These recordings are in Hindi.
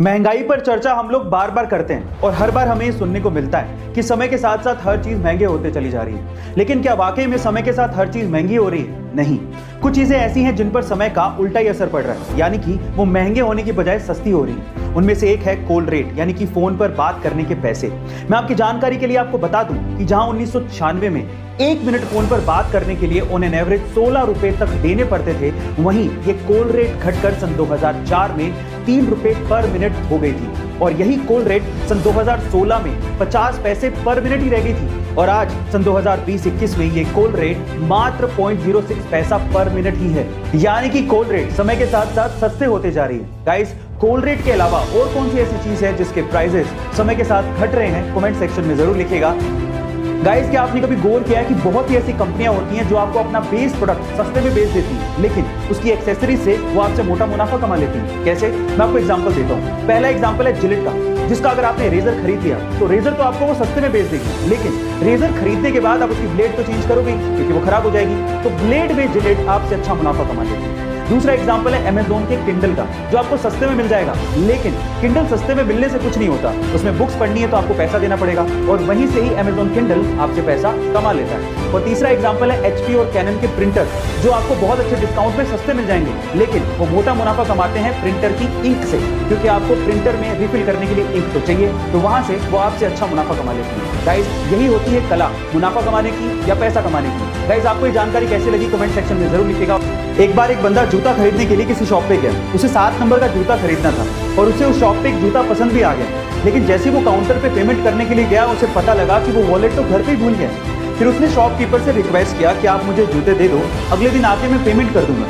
महंगाई पर चर्चा हम लोग बार बार करते हैं और हर बार हमें सुनने को मिलता है कि समय के साथ साथ हर चीज महंगे होते चली जा रही है। लेकिन क्या वाकई में समय के साथ हर चीज महंगी हो रही है? नहीं, कुछ चीजें ऐसी हैं जिन पर समय का उल्टा ही असर पड़ रहा है, यानी कि वो महंगे होने की बजाय सस्ती हो रही है। उनमें से एक है कॉल रेट, यानी कि फोन पर बात करने के पैसे। मैं आपकी जानकारी के लिए आपको बता दूं कि जहां 1996 में 1 मिनट फोन पर बात करने के लिए ऑन एन एवरेज 16 रुपए तक देने पड़ते थे, वहीं ये कॉल रेट घटकर सन 2004 में 3 रुपए पर मिनट हो गई थी। और यही कॉल रेट सन 2016 में 50 पैसे पर मिनट ही रह गई थी। और आज सन 2020-21 में ये कॉल रेट मात्र 0.06 पैसा पर मिनट ही है। यानी कि कॉल रेट समय के साथ साथ सस्ते होते जा रही है। गाइस, कॉल रेट के अलावा और कौन सी ऐसी चीज है जिसके प्राइसेस समय के साथ घट रहे हैं? कमेंट सेक्शन में जरूर लिखिएगा। गाइस, क्या आपने कभी गौर किया है कि बहुत ही ऐसी कंपनियां होती हैं जो आपको अपना बेस प्रोडक्ट सस्ते में बेच देती हैं, लेकिन उसकी एक्सेसरीज से वो आपसे मोटा मुनाफा कमा लेती हैं? कैसे? मैं आपको एग्जांपल देता हूं। पहला एग्जांपल है जिलेट का, जिसका अगर आपने रेजर खरीद लिया तो रेजर तो आपको वो सस्ते में बेच देगी, लेकिन रेजर खरीदने के बाद आप उसकी ब्लेड तो चेंज करोगे क्योंकि वो खराब हो जाएगी। तो ब्लेड में जिलेट आपसे अच्छा मुनाफा कमा लेती है। दूसरा एग्जांपल है अमेज़न के किंडल का, जो आपको सस्ते में मिल जाएगा, लेकिन किंडल सस्ते में मिलने से कुछ नहीं होता। उसमें बुक्स पढ़नी है तो आपको पैसा देना पड़ेगा और वहीं से ही अमेज़न किंडल आपसे पैसा कमा लेता है। और तीसरा एग्जांपल है एचपी और कैनन के प्रिंटर, जो आपको बहुत अच्छे डिस्काउंट में सस्ते मिल जाएंगे, लेकिन वो मोटा मुनाफा कमाते हैं प्रिंटर की इंक से, क्योंकि आपको प्रिंटर में रिफिल करने के लिए इंक तो चाहिए, तो वहां से वो आपसे अच्छा मुनाफा कमा लेती है। गाइस, यही होती है कला, मुनाफा कमाने की या पैसा कमाने की। गाइस, आपको ये जानकारी कैसी लगी कमेंट सेक्शन में जरूर लिखिएगा। एक बार एक बंदा जूता खरीदने के लिए किसी शॉप पे गया। उसे 7 नंबर का जूता खरीदना था और उसे उस शॉप पे एक जूता पसंद भी आ गया, लेकिन जैसे वो काउंटर पे पेमेंट करने के लिए गया, उसे पता लगा कि वो वॉलेट तो घर पे ही भूल गया। फिर उसने शॉपकीपर से रिक्वेस्ट किया कि आप मुझे जूते दे दो, अगले दिन आके मैं पेमेंट कर दूंगा।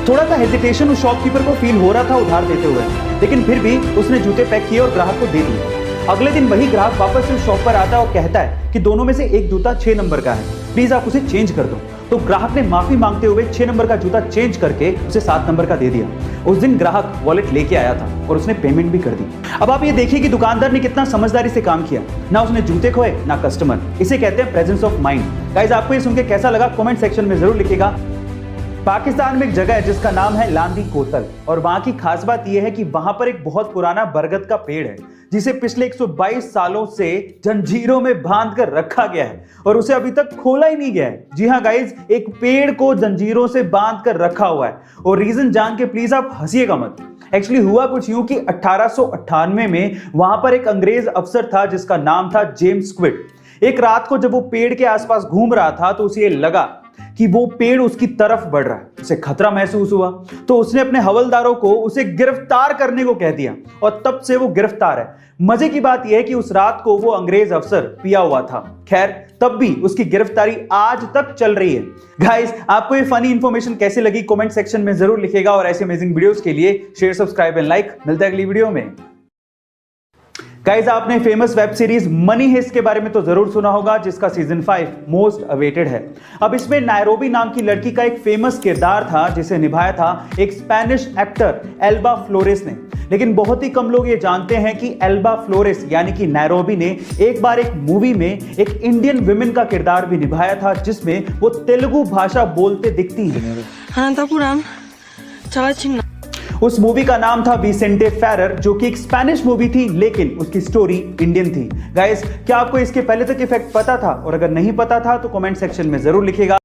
थोड़ा सा हेजिटेशन उस शॉपकीपर को फील हो रहा था उधार देते हुए, लेकिन फिर भी उसने जूते पैक किए और ग्राहक को दे दिए। अगले दिन वही ग्राहक वापस से शॉप पर आता है और कहता है कि दोनों में से एक जूता 6 नंबर का है, प्लीज आप उसे चेंज कर दो। तो ग्राहक ने माफी मांगते हुए 6 नंबर का जूता चेंज करके उसे 7 नंबर का दे दिया। उस दिन ग्राहक वॉलेट लेके आया था और उसने पेमेंट भी कर दी। अब आप ये देखिए कि दुकानदार ने कितना समझदारी से काम किया, ना उसने जूते खोए ना कस्टमर। इसे कहते हैं प्रेजेंस ऑफ माइंड। गाइस, आपको ये सुन के कैसा लगा कमेंट सेक्शन में जरूर लिखिएगा। पाकिस्तान में एक जगह है जिसका नाम है लांदी कोतल, और वहां की खास बात यह है कि वहां पर एक बहुत पुराना बरगद का पेड़ है जिसे पिछले 122 सालों से जंजीरों में बांध कर रखा गया है और उसे अभी तक खोला ही नहीं गया है। जी हाँ गाइज, एक पेड़ को जंजीरों से बांध कर रखा हुआ है, और रीजन जान के प्लीज आप हंसिएगा मत। एक्चुअली हुआ कुछ यूं कि 1898 में वहां पर एक अंग्रेज अफसर था जिसका नाम था जेम्स क्विड। एक रात को जब वो पेड़ के आसपास घूम रहा था तो उसे लगा कि वो पेड़ उसकी तरफ बढ़ रहा है। उसे खतरा महसूस हुआ तो उसने अपने हवलदारों को उसे गिरफ्तार करने को कह दिया, और तब से वो गिरफ्तार है। मजे की बात यह है कि उस रात को वो अंग्रेज अफसर पिया हुआ था। खैर, तब भी उसकी गिरफ्तारी आज तक चल रही है। गाइस, आपको ये फनी इंफॉर्मेशन कैसी लगी कमेंट सेक्शन में जरूर लिखिएगा, और ऐसे अमेजिंग वीडियोस के लिए शेयर, सब्सक्राइब एंड लाइक। मिलता है अगली वीडियो में। गाइस, आपने famous web series Money Heist के बारे में तो जरूर सुना होगा, जिसका सीजन 5 मोस्ट अवेटेड है। अब इसमें नायरोबी नाम की लड़की का एक फेमस किरदार था जिसे निभाया था एक स्पेनिश एक्टर एल्बा फ्लोरेस ने। लेकिन बहुत ही कम लोग ये जानते हैं कि एल्बा फ्लोरेस यानी कि नायरोबी ने एक बार एक मूवी में एक इंडियन विमेन का किरदार भी निभाया था, जिसमें वो तेलुगु भाषा बोलते दिखती हैं। उस मूवी का नाम था विसेंटे फेरर, जो कि एक स्पेनिश मूवी थी, लेकिन उसकी स्टोरी इंडियन थी। गाइस, क्या आपको इसके पहले तक इफेक्ट पता था? और अगर नहीं पता था तो कमेंट सेक्शन में जरूर लिखिएगा।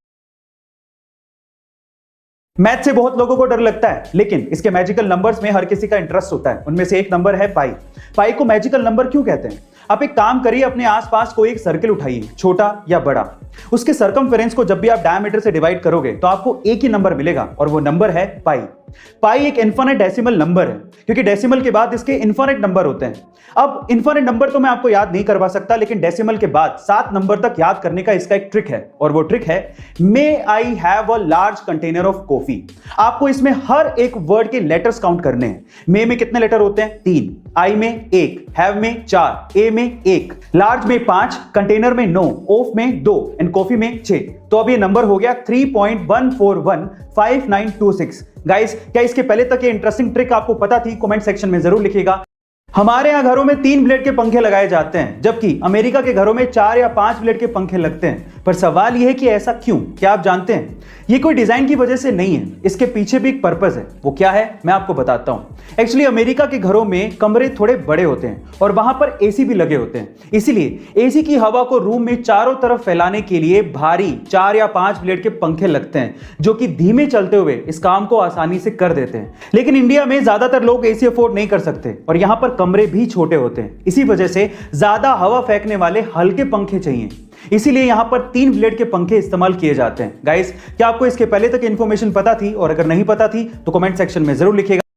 मैथ से बहुत लोगों को डर लगता है, लेकिन इसके मैजिकल नंबर्स में हर किसी का इंटरेस्ट होता है। उनमें से एक नंबर है पाई। पाई को मैजिकल नंबर क्यों कहते हैं? आप एक काम करिए, अपने आसपास कोई एक सर्कल उठाइए, छोटा या बड़ा। उसके सर्कमफेरेंस को जब भी आप डायमीटर से डिवाइड करोगे तो आपको एक ही नंबर मिलेगा, और वो नंबर है पाई। पाई एक इनफिनिट डेसिमल नंबर है, क्योंकि डेसिमल के बाद इसके इनफिनिट नंबर होते हैं। अब इनफिनिट नंबर तो मैं आपको याद नहीं करवा सकता, लेकिन डेसिमल के बाद 7 नंबर तक याद करने का इसका एक ट्रिक है, और वो ट्रिक है may I have a large container of coffee. आपको इसमें हर एक वर्ड के लेटर्स काउंट करने हैं। मे में कितने लेटर होते हैं? 3, आई में 1, हैव में 4, ए में 1, लार्ज में 5, कंटेनर में 9, ऑफ में 2 एंड कॉफी में 6। तो अब ये नंबर हो गया 3.1415926। गाइस, क्या इसके पहले तक ये इंटरेस्टिंग ट्रिक आपको पता थी? कमेंट सेक्शन में जरूर लिखिएगा। हमारे यहाँ घरों में 3 ब्लेड के पंखे लगाए जाते हैं, जबकि अमेरिका के घरों में 4 या 5 ब्लेड के पंखे लगते हैं। पर सवाल यह है कि ऐसा क्यों? क्या आप जानते हैं? ये कोई डिजाइन की वजह से नहीं है, इसके पीछे भी एक पर्पस है। वो क्या है मैं आपको बताता हूं। एक्चुअली अमेरिका के घरों में कमरे थोड़े बड़े होते हैं और वहां पर एसी भी लगे होते हैं, इसीलिए एसी की हवा को रूम में चारों तरफ फैलाने के लिए भारी 4 या 5 ब्लेड के पंखे लगते हैं, जो कि धीमे चलते हुए इस काम को आसानी से कर देते हैं। लेकिन इंडिया में ज्यादातर लोग एसी अफोर्ड नहीं कर सकते और यहां पर कमरे भी छोटे होते हैं, इसी वजह से ज्यादा हवा फेंकने वाले हल्के पंखे चाहिए। इसीलिए यहां पर 3 ब्लेड के पंखे इस्तेमाल किए जाते हैं। गाइस, क्या आपको इसके पहले तक इंफॉर्मेशन पता थी? और अगर नहीं पता थी तो कमेंट सेक्शन में जरूर लिखिएगा।